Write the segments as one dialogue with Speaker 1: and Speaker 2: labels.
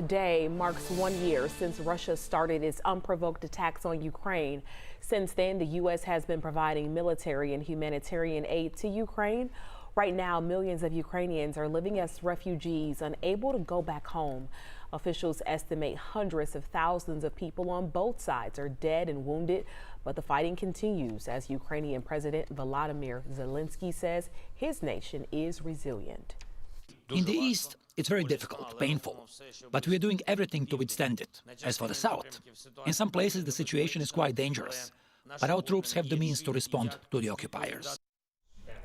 Speaker 1: Today marks 1 year since Russia started its unprovoked attacks on Ukraine. Since then, the U.S. has been providing military and humanitarian aid to Ukraine. Right now, millions of Ukrainians are living as refugees, unable to go back home. Officials estimate hundreds of thousands of people on both sides are dead and wounded, but the fighting continues as Ukrainian President Volodymyr Zelensky says his nation is resilient.
Speaker 2: In the east, it's very difficult, painful, but we are doing everything to withstand it. As for the south, in some places the situation is quite dangerous, but our troops have the means to respond to the occupiers.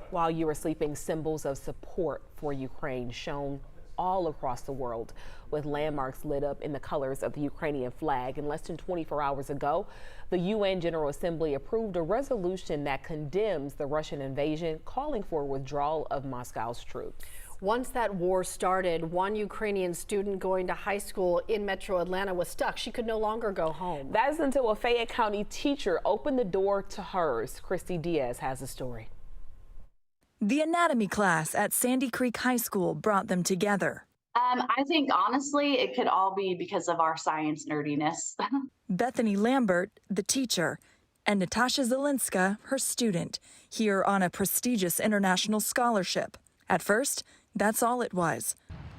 Speaker 1: While you are sleeping, symbols of support for Ukraine shown all across the world, with landmarks lit up in the colors of the Ukrainian flag. And less than 24 hours ago, the UN General Assembly approved a resolution that condemns the Russian invasion, calling for withdrawal of Moscow's troops.
Speaker 3: Once that war started, one Ukrainian student going to high school in metro Atlanta was stuck. She could no longer go home.
Speaker 1: That's until a Fayette County teacher opened the door to hers. Christy Diaz has the story.
Speaker 4: The anatomy class at Sandy Creek High School brought them together.
Speaker 5: I think, honestly, it could all be because of our science nerdiness.
Speaker 4: Bethany Lambert, the teacher, and Natasha Zelenska, her student, here on a prestigious international scholarship. At first, that's all it was,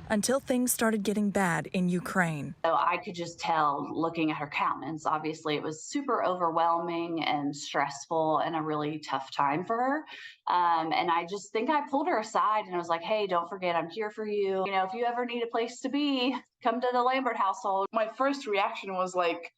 Speaker 4: until things started getting bad in Ukraine.
Speaker 5: So I could just tell, looking at her countenance, obviously it was super overwhelming and stressful and a really tough time for her. And I just think I pulled her aside and I was like, hey, don't forget, I'm here for you. You know, if you ever need a place to be, come to the Lambert household.
Speaker 6: My first reaction was like,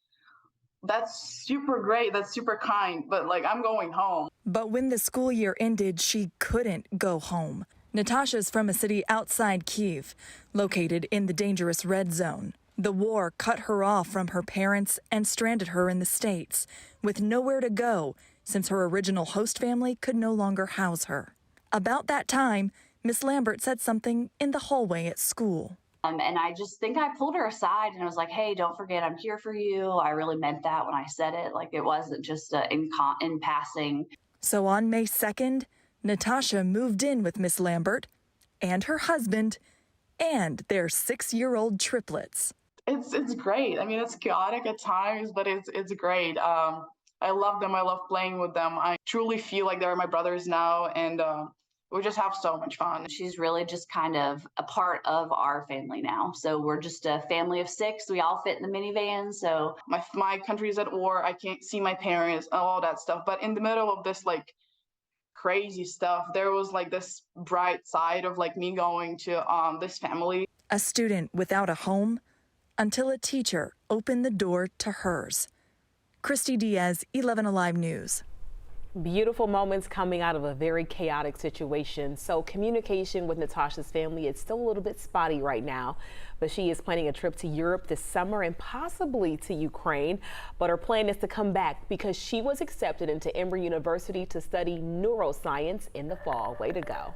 Speaker 6: that's super great, that's super kind, but like, I'm going home.
Speaker 4: But when the school year ended, she couldn't go home. Natasha's from a city outside Kyiv, located in the dangerous red zone. The war cut her off from her parents and stranded her in the States, with nowhere to go since her original host family could no longer house her. About that time, Miss Lambert said something in the hallway at school.
Speaker 5: And I just think I pulled her aside and I was like, hey, don't forget, I'm here for you. I really meant that when I said it. Like, it wasn't just in passing.
Speaker 4: So on May 2nd, Natasha moved in with Miss Lambert and her husband and their 6-year-old triplets.
Speaker 6: It's great. I mean, it's chaotic at times, but it's great. I love them. I love playing with them. I truly feel like they're my brothers now, and we just have so much fun.
Speaker 5: She's really just kind of a part of our family now. So we're just a family of 6. We all fit in the minivan. So
Speaker 6: my country's at war. I can't see my parents, all that stuff. But in the middle of this, like, crazy stuff, there was like this bright side of like me going to this family.
Speaker 4: A student without a home until a teacher opened the door to hers. Christy Diaz, 11 Alive News.
Speaker 1: Beautiful moments coming out of a very chaotic situation. So communication with Natasha's family, it's still a little bit spotty right now, but she is planning a trip to Europe this summer and possibly to Ukraine. But her plan is to come back because she was accepted into Emory University to study neuroscience in the fall. Way to go.